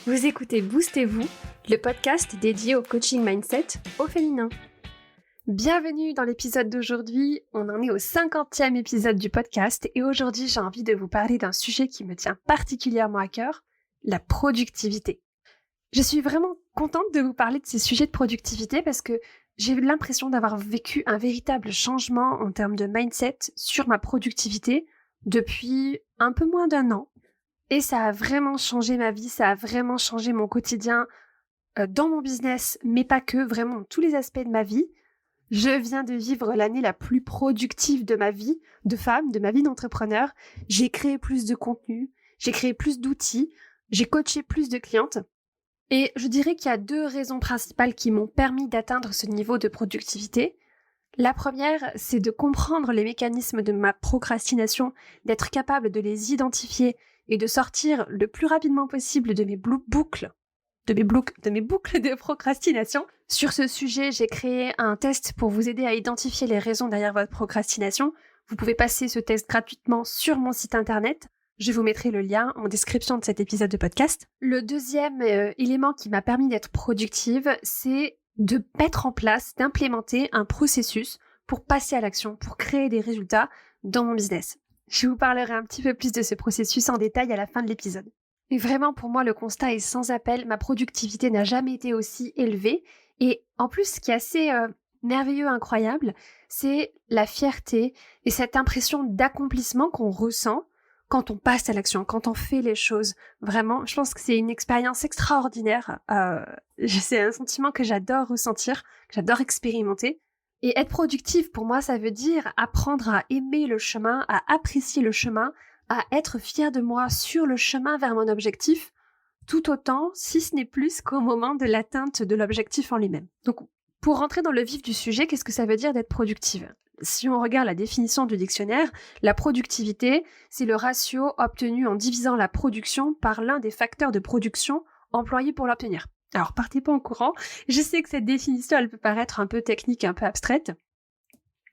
Vous écoutez Boostez-vous, le podcast dédié au coaching mindset au féminin. Bienvenue dans l'épisode d'aujourd'hui, on en est au 50e épisode du podcast et aujourd'hui j'ai envie de vous parler d'un sujet qui me tient particulièrement à cœur, la productivité. Je suis vraiment contente de vous parler de ces sujets de productivité parce que j'ai l'impression d'avoir vécu un véritable changement en termes de mindset sur ma productivité depuis un peu moins d'un an. Et ça a vraiment changé ma vie, ça a vraiment changé mon quotidien dans mon business, mais pas que, vraiment dans tous les aspects de ma vie. Je viens de vivre l'année la plus productive de ma vie de femme, de ma vie d'entrepreneur. J'ai créé plus de contenu, j'ai créé plus d'outils, j'ai coaché plus de clientes. Et je dirais qu'il y a deux raisons principales qui m'ont permis d'atteindre ce niveau de productivité. La première, c'est de comprendre les mécanismes de ma procrastination, d'être capable de les identifier et de sortir le plus rapidement possible de mes boucles de procrastination. Sur ce sujet, j'ai créé un test pour vous aider à identifier les raisons derrière votre procrastination. Vous pouvez passer ce test gratuitement sur mon site internet. Je vous mettrai le lien en description de cet épisode de podcast. Le deuxième élément qui m'a permis d'être productive, c'est de mettre en place, d'implémenter un processus pour passer à l'action, pour créer des résultats dans mon business. Je vous parlerai un petit peu plus de ce processus en détail à la fin de l'épisode. Et vraiment, pour moi, le constat est sans appel. Ma productivité n'a jamais été aussi élevée. Et en plus, ce qui est assez merveilleux, incroyable, c'est la fierté et cette impression d'accomplissement qu'on ressent quand on passe à l'action, quand on fait les choses. Vraiment, je pense que c'est une expérience extraordinaire. C'est un sentiment que j'adore ressentir, que j'adore expérimenter. Et être productif, pour moi, ça veut dire apprendre à aimer le chemin, à apprécier le chemin, à être fier de moi sur le chemin vers mon objectif, tout autant, si ce n'est plus qu'au moment de l'atteinte de l'objectif en lui-même. Donc, pour rentrer dans le vif du sujet, qu'est-ce que ça veut dire d'être productive ? Si on regarde la définition du dictionnaire, la productivité, c'est le ratio obtenu en divisant la production par l'un des facteurs de production employés pour l'obtenir. Alors, partez pas en courant. Je sais que cette définition, elle peut paraître un peu technique, un peu abstraite.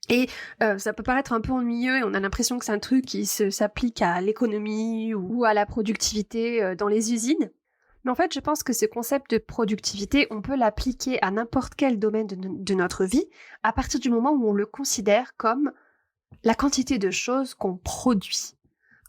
Et ça peut paraître un peu ennuyeux et on a l'impression que c'est un truc qui s'applique à l'économie ou à la productivité dans les usines. Mais en fait, je pense que ce concept de productivité, on peut l'appliquer à n'importe quel domaine de notre vie à partir du moment où on le considère comme la quantité de choses qu'on produit.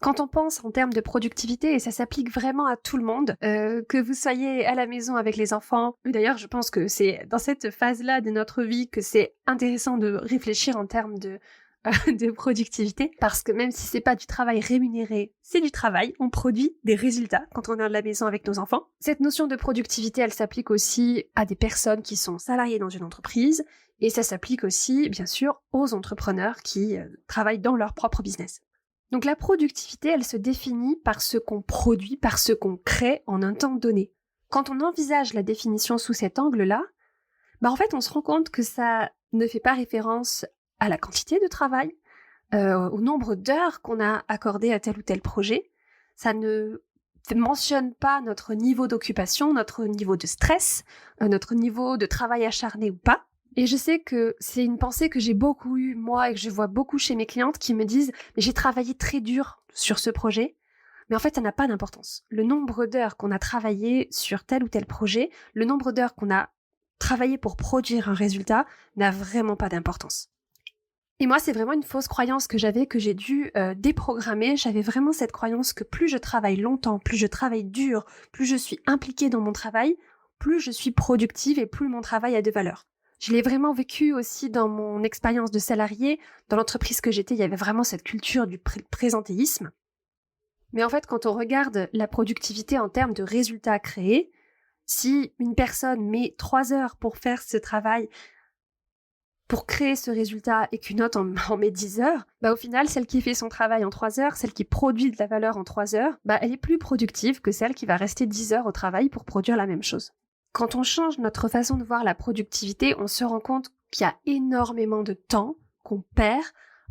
Quand on pense en termes de productivité, et ça s'applique vraiment à tout le monde, que vous soyez à la maison avec les enfants, d'ailleurs je pense que c'est dans cette phase-là de notre vie que c'est intéressant de réfléchir en termes de productivité, parce que même si c'est pas du travail rémunéré, c'est du travail, on produit des résultats quand on est à la maison avec nos enfants. Cette notion de productivité, elle s'applique aussi à des personnes qui sont salariées dans une entreprise, et ça s'applique aussi, bien sûr, aux entrepreneurs qui travaillent dans leur propre business. Donc la productivité, elle se définit par ce qu'on produit, par ce qu'on crée en un temps donné. Quand on envisage la définition sous cet angle-là, en fait on se rend compte que ça ne fait pas référence à la quantité de travail, au nombre d'heures qu'on a accordé à tel ou tel projet. Ça ne mentionne pas notre niveau d'occupation, notre niveau de stress, notre niveau de travail acharné ou pas. Et je sais que c'est une pensée que j'ai beaucoup eue, moi, et que je vois beaucoup chez mes clientes qui me disent « mais j'ai travaillé très dur sur ce projet ». Mais en fait, ça n'a pas d'importance. Le nombre d'heures qu'on a travaillé sur tel ou tel projet, le nombre d'heures qu'on a travaillé pour produire un résultat n'a vraiment pas d'importance. Et moi, c'est vraiment une fausse croyance que j'avais, que j'ai dû déprogrammer. J'avais vraiment cette croyance que plus je travaille longtemps, plus je travaille dur, plus je suis impliquée dans mon travail, plus je suis productive et plus mon travail a de valeur. Je l'ai vraiment vécu aussi dans mon expérience de salarié. Dans l'entreprise que j'étais, il y avait vraiment cette culture du présentéisme. Mais en fait, quand on regarde la productivité en termes de résultats créés, si une personne met 3 heures pour faire ce travail, pour créer ce résultat et qu'une autre en met 10 heures, au final, celle qui fait son travail en 3 heures, celle qui produit de la valeur en 3 heures, elle est plus productive que celle qui va rester 10 heures au travail pour produire la même chose. Quand on change notre façon de voir la productivité, on se rend compte qu'il y a énormément de temps qu'on perd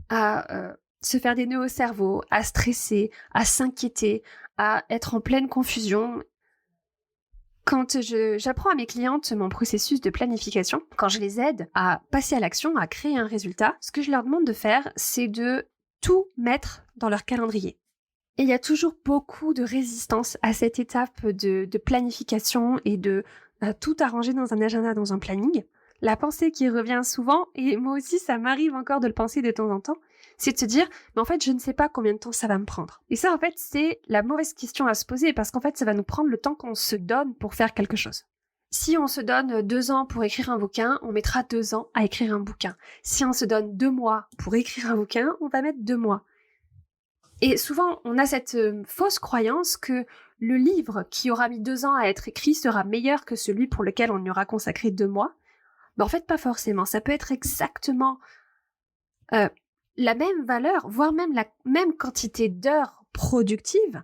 à se faire des nœuds au cerveau, à stresser, à s'inquiéter, à être en pleine confusion. Quand j'apprends à mes clientes mon processus de planification, quand je les aide à passer à l'action, à créer un résultat, ce que je leur demande de faire, c'est de tout mettre dans leur calendrier. Et il y a toujours beaucoup de résistance à cette étape de planification et de tout arranger dans un agenda, dans un planning. La pensée qui revient souvent, et moi aussi ça m'arrive encore de le penser de temps en temps, c'est de se dire, mais en fait je ne sais pas combien de temps ça va me prendre. Et ça en fait c'est la mauvaise question à se poser parce qu'en fait ça va nous prendre le temps qu'on se donne pour faire quelque chose. Si on se donne 2 ans pour écrire un bouquin, on mettra 2 ans à écrire un bouquin. Si on se donne 2 mois pour écrire un bouquin, on va mettre 2 mois. Et souvent, on a cette fausse croyance que le livre qui aura mis 2 ans à être écrit sera meilleur que celui pour lequel on y aura consacré 2 mois. Mais en fait, pas forcément. Ça peut être exactement la même valeur, voire même la même quantité d'heures productives,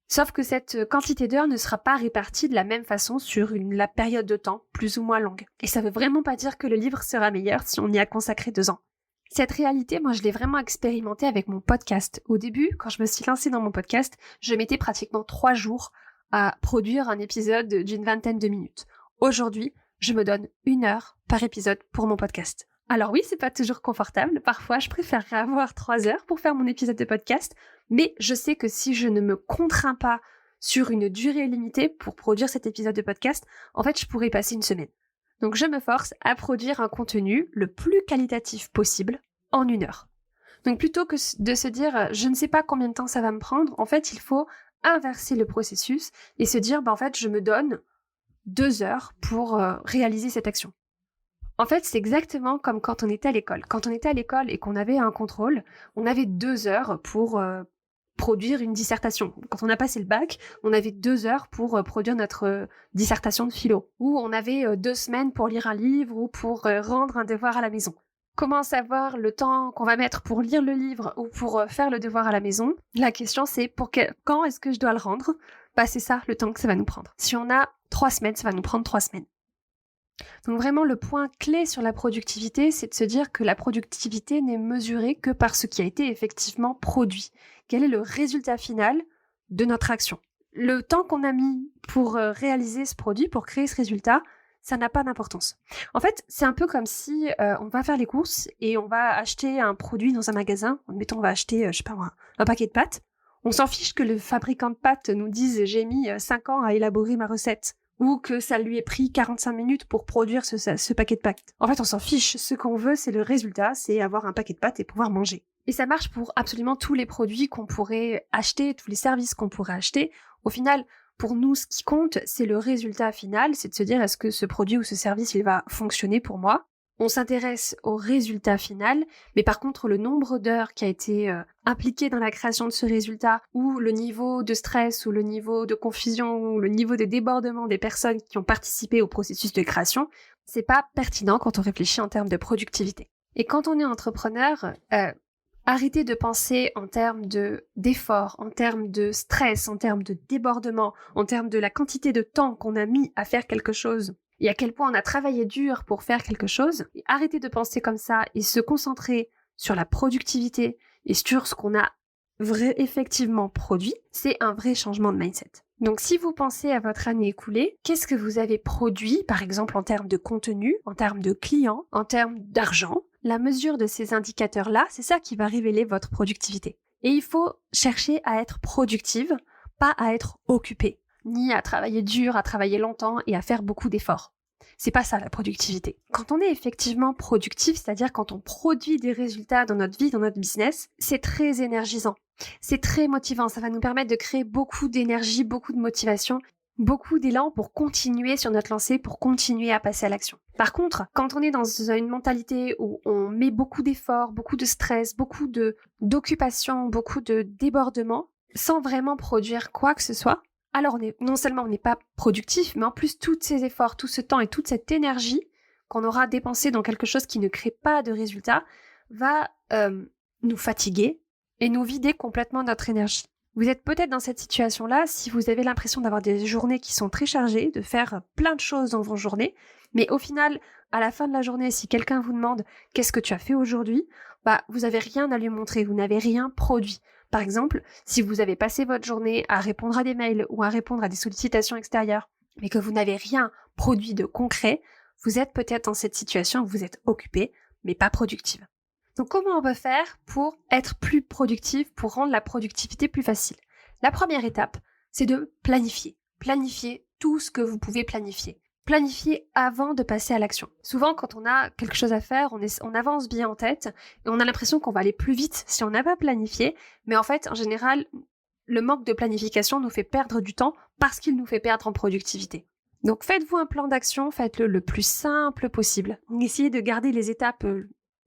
sauf que cette quantité d'heures ne sera pas répartie de la même façon sur la période de temps plus ou moins longue. Et ça veut vraiment pas dire que le livre sera meilleur si on y a consacré 2 ans. Cette réalité, moi, je l'ai vraiment expérimentée avec mon podcast. Au début, quand je me suis lancée dans mon podcast, je mettais pratiquement 3 jours à produire un épisode d'une 20aine de minutes. Aujourd'hui, je me donne 1 heure par épisode pour mon podcast. Alors oui, c'est pas toujours confortable. Parfois, je préférerais avoir 3 heures pour faire mon épisode de podcast, mais je sais que si je ne me contrains pas sur une durée limitée pour produire cet épisode de podcast, en fait, je pourrais y passer 1 semaine. Donc je me force à produire un contenu le plus qualitatif possible en 1 heure. Donc plutôt que de se dire je ne sais pas combien de temps ça va me prendre, en fait il faut inverser le processus et se dire en fait je me donne 2 heures pour réaliser cette action. En fait c'est exactement comme quand on était à l'école. Quand on était à l'école et qu'on avait un contrôle, on avait 2 heures pour produire une dissertation. Quand on a passé le bac, on avait 2 heures pour produire notre dissertation de philo. Ou on avait 2 semaines pour lire un livre ou pour rendre un devoir à la maison. Comment savoir le temps qu'on va mettre pour lire le livre ou pour faire le devoir à la maison? La question c'est quand est-ce que je dois le rendre? C'est ça le temps que ça va nous prendre. Si on a 3 semaines, ça va nous prendre 3 semaines. Donc vraiment le point clé sur la productivité, c'est de se dire que la productivité n'est mesurée que par ce qui a été effectivement produit. Quel est le résultat final de notre action? Le temps qu'on a mis pour réaliser ce produit, pour créer ce résultat, ça n'a pas d'importance. En fait, c'est un peu comme si on va faire les courses et on va acheter un produit dans un magasin. Admettons, on va acheter, un paquet de pâtes. On s'en fiche que le fabricant de pâtes nous dise « j'ai mis 5 ans à élaborer ma recette » ou que ça lui ait pris 45 minutes pour produire ce paquet de pâtes. En fait, on s'en fiche. Ce qu'on veut, c'est le résultat, c'est avoir un paquet de pâtes et pouvoir manger. Et ça marche pour absolument tous les produits qu'on pourrait acheter, tous les services qu'on pourrait acheter. Au final, pour nous, ce qui compte, c'est le résultat final, c'est de se dire est-ce que ce produit ou ce service, il va fonctionner pour moi? On s'intéresse au résultat final, mais par contre, le nombre d'heures qui a été impliqué dans la création de ce résultat, ou le niveau de stress, ou le niveau de confusion, ou le niveau de débordement des personnes qui ont participé au processus de création, c'est pas pertinent quand on réfléchit en termes de productivité. Et quand on est entrepreneur, arrêtez de penser en termes d'effort, en termes de stress, en termes de débordement, en termes de la quantité de temps qu'on a mis à faire quelque chose et à quel point on a travaillé dur pour faire quelque chose. Et arrêtez de penser comme ça et se concentrer sur la productivité et sur ce qu'on a effectivement produit. C'est un vrai changement de mindset. Donc si vous pensez à votre année écoulée, qu'est-ce que vous avez produit, par exemple en termes de contenu, en termes de clients, en termes d'argent? La mesure de ces indicateurs-là, c'est ça qui va révéler votre productivité. Et il faut chercher à être productive, pas à être occupée, ni à travailler dur, à travailler longtemps et à faire beaucoup d'efforts. C'est pas ça la productivité. Quand on est effectivement productif, c'est-à-dire quand on produit des résultats dans notre vie, dans notre business, c'est très énergisant. C'est très motivant, ça va nous permettre de créer beaucoup d'énergie, beaucoup de motivation, beaucoup d'élan pour continuer sur notre lancée, pour continuer à passer à l'action. Par contre, quand on est dans une mentalité où on met beaucoup d'efforts, beaucoup de stress, beaucoup d'occupation, beaucoup de débordement, sans vraiment produire quoi que ce soit, alors non seulement on n'est pas productif, mais en plus tous ces efforts, tout ce temps et toute cette énergie qu'on aura dépensé dans quelque chose qui ne crée pas de résultat va nous fatiguer et nous vider complètement notre énergie. Vous êtes peut-être dans cette situation-là si vous avez l'impression d'avoir des journées qui sont très chargées, de faire plein de choses dans vos journées, mais au final, à la fin de la journée, si quelqu'un vous demande « qu'est-ce que tu as fait aujourd'hui ?», vous n'avez rien à lui montrer, vous n'avez rien produit. Par exemple, si vous avez passé votre journée à répondre à des mails ou à répondre à des sollicitations extérieures, mais que vous n'avez rien produit de concret, vous êtes peut-être dans cette situation où vous êtes occupé, mais pas productive. Donc comment on peut faire pour être plus productif, pour rendre la productivité plus facile? La première étape, c'est de planifier. Planifier tout ce que vous pouvez planifier. Planifier avant de passer à l'action. Souvent, quand on a quelque chose à faire, on avance bien en tête et on a l'impression qu'on va aller plus vite si on n'a pas planifié. Mais en fait, en général, le manque de planification nous fait perdre du temps parce qu'il nous fait perdre en productivité. Donc faites-vous un plan d'action, faites-le le plus simple possible. Essayez de garder les étapes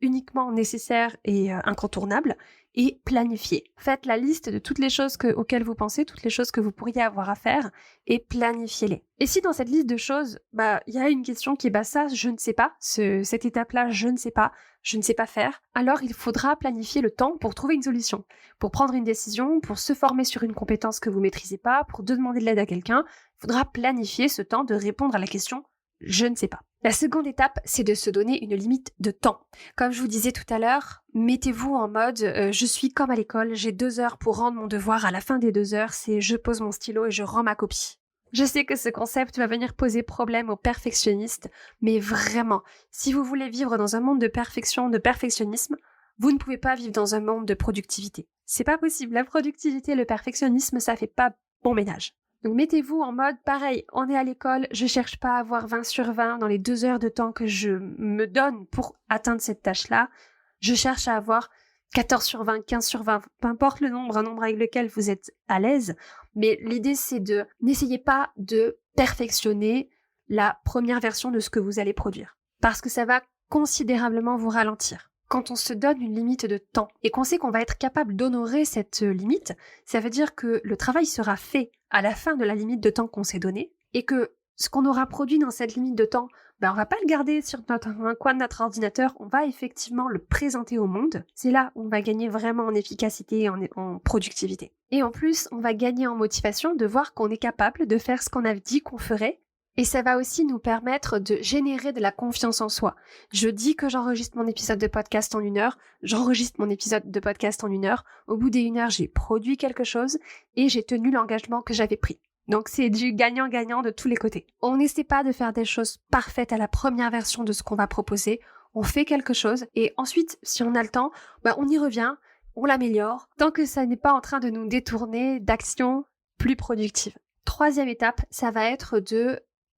uniquement nécessaires et incontournables et planifiez. Faites la liste de toutes les choses auxquelles vous pensez, toutes les choses que vous pourriez avoir à faire et planifiez-les. Et si dans cette liste de choses, il y a une question qui est ça, je ne sais pas, cette étape-là, je ne sais pas faire, alors il faudra planifier le temps pour trouver une solution, pour prendre une décision, pour se former sur une compétence que vous maîtrisez pas, pour demander de l'aide à quelqu'un. Il faudra planifier ce temps de répondre à la question je ne sais pas. La seconde étape, c'est de se donner une limite de temps. Comme je vous disais tout à l'heure, mettez-vous en mode je suis comme à l'école, j'ai 2 heures pour rendre mon devoir. À la fin des 2 heures, c'est je pose mon stylo et je rends ma copie. Je sais que ce concept va venir poser problème aux perfectionnistes, mais vraiment, si vous voulez vivre dans un monde de perfection, de perfectionnisme, vous ne pouvez pas vivre dans un monde de productivité. C'est pas possible. La productivité et le perfectionnisme, ça fait pas bon ménage. Donc mettez-vous en mode, pareil, on est à l'école, je cherche pas à avoir 20 sur 20 dans les 2 heures de temps que je me donne pour atteindre cette tâche-là. Je cherche à avoir 14 sur 20, 15 sur 20, peu importe le nombre, un nombre avec lequel vous êtes à l'aise. Mais l'idée, c'est n'essayez pas de perfectionner la première version de ce que vous allez produire. Parce que ça va considérablement vous ralentir. Quand on se donne une limite de temps et qu'on sait qu'on va être capable d'honorer cette limite, ça veut dire que le travail sera fait à la fin de la limite de temps qu'on s'est donnée et que ce qu'on aura produit dans cette limite de temps, on va pas le garder sur un coin de notre ordinateur, on va effectivement le présenter au monde. C'est là où on va gagner vraiment en efficacité et en productivité. Et en plus, on va gagner en motivation de voir qu'on est capable de faire ce qu'on a dit qu'on ferait. Et ça va aussi nous permettre de générer de la confiance en soi. Je dis que j'enregistre mon épisode de podcast en 1 heure, j'enregistre mon épisode de podcast en 1 heure. Au bout des 1 heure, j'ai produit quelque chose et j'ai tenu l'engagement que j'avais pris. Donc c'est du gagnant-gagnant de tous les côtés. On n'essaie pas de faire des choses parfaites à la première version de ce qu'on va proposer. On fait quelque chose et ensuite, si on a le temps, on y revient, on l'améliore, tant que ça n'est pas en train de nous détourner d'actions plus productives. Troisième étape, ça va être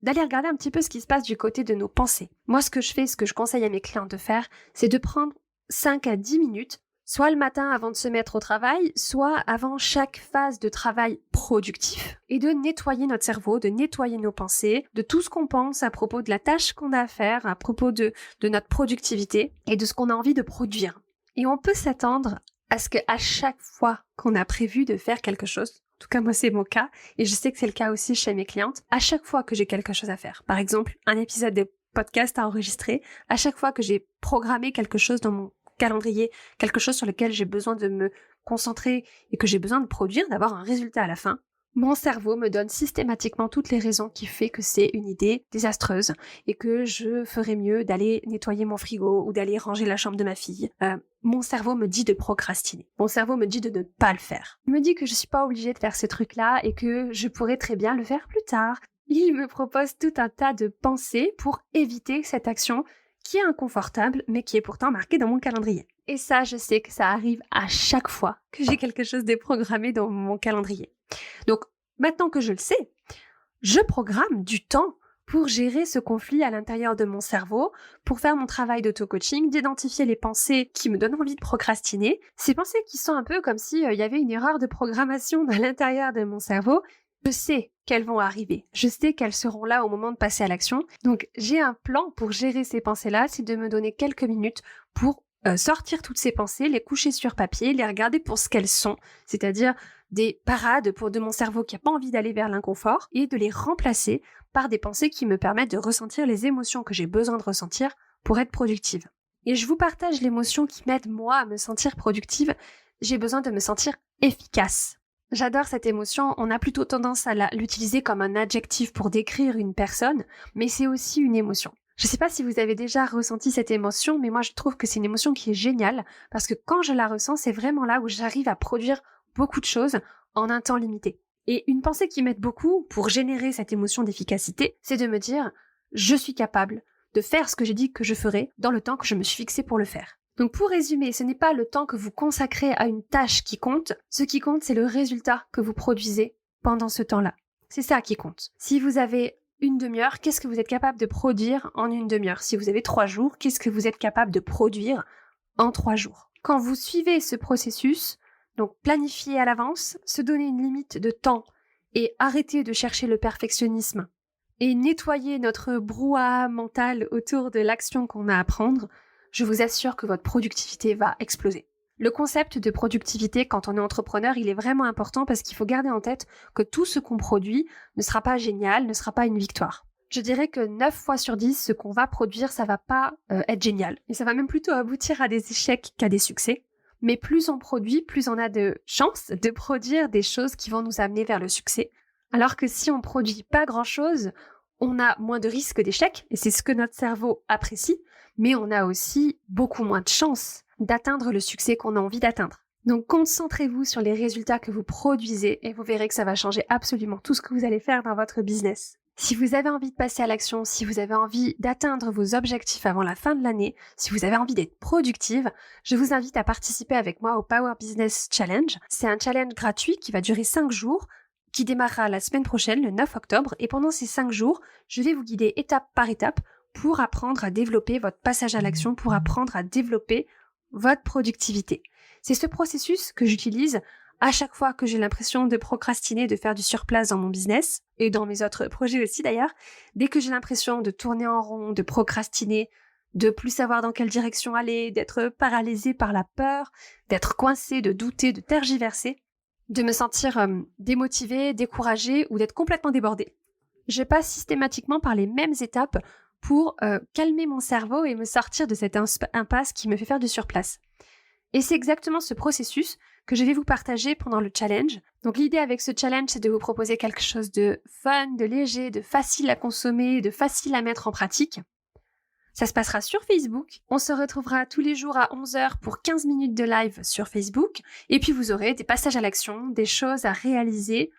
d'aller regarder un petit peu ce qui se passe du côté de nos pensées. Moi, ce que je conseille à mes clients de faire, c'est de prendre 5 à 10 minutes, soit le matin avant de se mettre au travail, soit avant chaque phase de travail productif, et de nettoyer notre cerveau, de nettoyer nos pensées, de tout ce qu'on pense à propos de la tâche qu'on a à faire, à propos de notre productivité et de ce qu'on a envie de produire. Et on peut s'attendre à ce qu'à chaque fois qu'on a prévu de faire quelque chose, en tout cas, moi, c'est mon cas, et je sais que c'est le cas aussi chez mes clientes. À chaque fois que j'ai quelque chose à faire, par exemple, un épisode de podcast à enregistrer, à chaque fois que j'ai programmé quelque chose dans mon calendrier, quelque chose sur lequel j'ai besoin de me concentrer et que j'ai besoin de produire, d'avoir un résultat à la fin, mon cerveau me donne systématiquement toutes les raisons qui fait que c'est une idée désastreuse et que je ferais mieux d'aller nettoyer mon frigo ou d'aller ranger la chambre de ma fille. Mon cerveau me dit de procrastiner. Mon cerveau me dit de ne pas le faire. Il me dit que je suis pas obligée de faire ce truc-là et que je pourrais très bien le faire plus tard. Il me propose tout un tas de pensées pour éviter cette action qui est inconfortable mais qui est pourtant marquée dans mon calendrier. Et ça, je sais que ça arrive à chaque fois que j'ai quelque chose de programmé dans mon calendrier. Donc, maintenant que je le sais, je programme du temps pour gérer ce conflit à l'intérieur de mon cerveau, pour faire mon travail d'auto-coaching, d'identifier les pensées qui me donnent envie de procrastiner, ces pensées qui sont un peu comme s'il y avait une erreur de programmation à l'intérieur de mon cerveau. Je sais qu'elles vont arriver, je sais qu'elles seront là au moment de passer à l'action, donc j'ai un plan pour gérer ces pensées-là, c'est de me donner quelques minutes pour sortir toutes ces pensées, les coucher sur papier, les regarder pour ce qu'elles sont, c'est-à-dire des parades de mon cerveau qui n'a pas envie d'aller vers l'inconfort et de les remplacer par des pensées qui me permettent de ressentir les émotions que j'ai besoin de ressentir pour être productive. Et je vous partage l'émotion qui m'aide moi à me sentir productive, j'ai besoin de me sentir efficace. J'adore cette émotion, on a plutôt tendance à l'utiliser comme un adjectif pour décrire une personne, mais c'est aussi une émotion. Je ne sais pas si vous avez déjà ressenti cette émotion, mais moi je trouve que c'est une émotion qui est géniale, parce que quand je la ressens, c'est vraiment là où j'arrive à produire beaucoup de choses en un temps limité. Et une pensée qui m'aide beaucoup pour générer cette émotion d'efficacité, c'est de me dire « je suis capable de faire ce que j'ai dit que je ferais dans le temps que je me suis fixé pour le faire ». Donc pour résumer, ce n'est pas le temps que vous consacrez à une tâche qui compte. Ce qui compte, c'est le résultat que vous produisez pendant ce temps-là. C'est ça qui compte. Si vous avez une demi-heure, qu'est-ce que vous êtes capable de produire en une demi-heure? Si vous avez 3 jours, qu'est-ce que vous êtes capable de produire en 3 jours? Quand vous suivez ce processus, donc planifier à l'avance, se donner une limite de temps et arrêter de chercher le perfectionnisme et nettoyer notre brouhaha mental autour de l'action qu'on a à prendre, je vous assure que votre productivité va exploser. Le concept de productivité quand on est entrepreneur, il est vraiment important parce qu'il faut garder en tête que tout ce qu'on produit ne sera pas génial, ne sera pas une victoire. Je dirais que 9 fois sur 10, ce qu'on va produire, ça va pas être génial. Et ça va même plutôt aboutir à des échecs qu'à des succès. Mais plus on produit, plus on a de chances de produire des choses qui vont nous amener vers le succès. Alors que si on produit pas grand-chose, on a moins de risques d'échec, et c'est ce que notre cerveau apprécie, mais on a aussi beaucoup moins de chances d'atteindre le succès qu'on a envie d'atteindre. Donc concentrez-vous sur les résultats que vous produisez et vous verrez que ça va changer absolument tout ce que vous allez faire dans votre business. Si vous avez envie de passer à l'action, si vous avez envie d'atteindre vos objectifs avant la fin de l'année, si vous avez envie d'être productive, je vous invite à participer avec moi au Power Business Challenge. C'est un challenge gratuit qui va durer 5 jours, qui démarrera la semaine prochaine, le 9 octobre. Et pendant ces 5 jours, je vais vous guider étape par étape pour apprendre à développer votre passage à l'action, pour apprendre à développer votre productivité. C'est ce processus que j'utilise à chaque fois que j'ai l'impression de procrastiner, de faire du surplace dans mon business, et dans mes autres projets aussi d'ailleurs. Dès que j'ai l'impression de tourner en rond, de procrastiner, de plus savoir dans quelle direction aller, d'être paralysé par la peur, d'être coincé, de douter, de tergiverser, de me sentir démotivé, découragé ou d'être complètement débordé. Je passe systématiquement par les mêmes étapes pour calmer mon cerveau et me sortir de cette impasse qui me fait faire du surplace. Et c'est exactement ce processus que je vais vous partager pendant le challenge. Donc l'idée avec ce challenge, c'est de vous proposer quelque chose de fun, de léger, de facile à consommer, de facile à mettre en pratique. Ça se passera sur Facebook. On se retrouvera tous les jours à 11h pour 15 minutes de live sur Facebook. Et puis vous aurez des passages à l'action, des choses à réaliser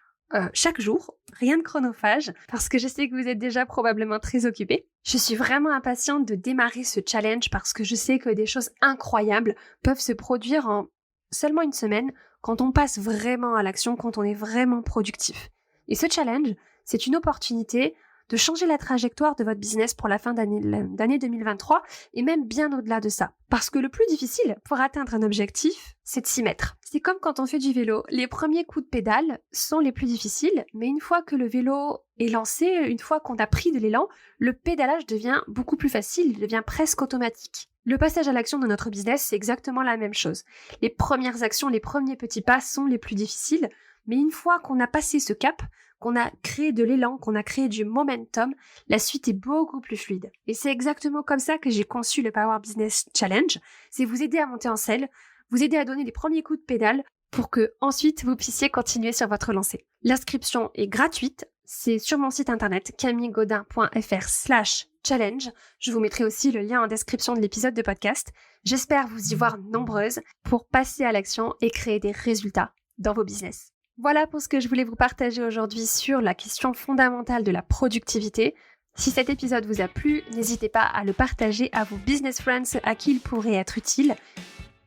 chaque jour, rien de chronophage, parce que je sais que vous êtes déjà probablement très occupés. Je suis vraiment impatiente de démarrer ce challenge parce que je sais que des choses incroyables peuvent se produire en seulement une semaine quand on passe vraiment à l'action, quand on est vraiment productif. Et ce challenge, c'est une opportunité de changer la trajectoire de votre business pour la fin d'année 2023 et même bien au-delà de ça. Parce que le plus difficile pour atteindre un objectif, c'est de s'y mettre. C'est comme quand on fait du vélo. Les premiers coups de pédale sont les plus difficiles, mais une fois que le vélo est lancé, une fois qu'on a pris de l'élan, le pédalage devient beaucoup plus facile, il devient presque automatique. Le passage à l'action de notre business, c'est exactement la même chose. Les premières actions, les premiers petits pas sont les plus difficiles, mais une fois qu'on a passé ce cap, qu'on a créé de l'élan, qu'on a créé du momentum, la suite est beaucoup plus fluide. Et c'est exactement comme ça que j'ai conçu le Power Business Challenge. C'est vous aider à monter en selle, vous aider à donner les premiers coups de pédale pour que ensuite vous puissiez continuer sur votre lancée. L'inscription est gratuite, c'est sur mon site internet camillegaudin.fr/challenge. Je vous mettrai aussi le lien en description de l'épisode de podcast. J'espère vous y voir nombreuses pour passer à l'action et créer des résultats dans vos business. Voilà pour ce que je voulais vous partager aujourd'hui sur la question fondamentale de la productivité. Si cet épisode vous a plu, n'hésitez pas à le partager à vos business friends à qui il pourrait être utile.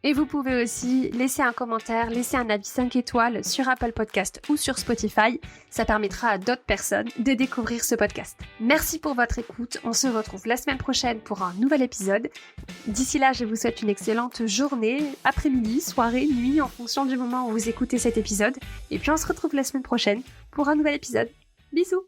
Et vous pouvez aussi laisser un commentaire, laisser un avis 5 étoiles sur Apple Podcast ou sur Spotify. Ça permettra à d'autres personnes de découvrir ce podcast. Merci pour votre écoute. On se retrouve la semaine prochaine pour un nouvel épisode. D'ici là, je vous souhaite une excellente journée, après-midi, soirée, nuit, en fonction du moment où vous écoutez cet épisode. Et puis on se retrouve la semaine prochaine pour un nouvel épisode. Bisous!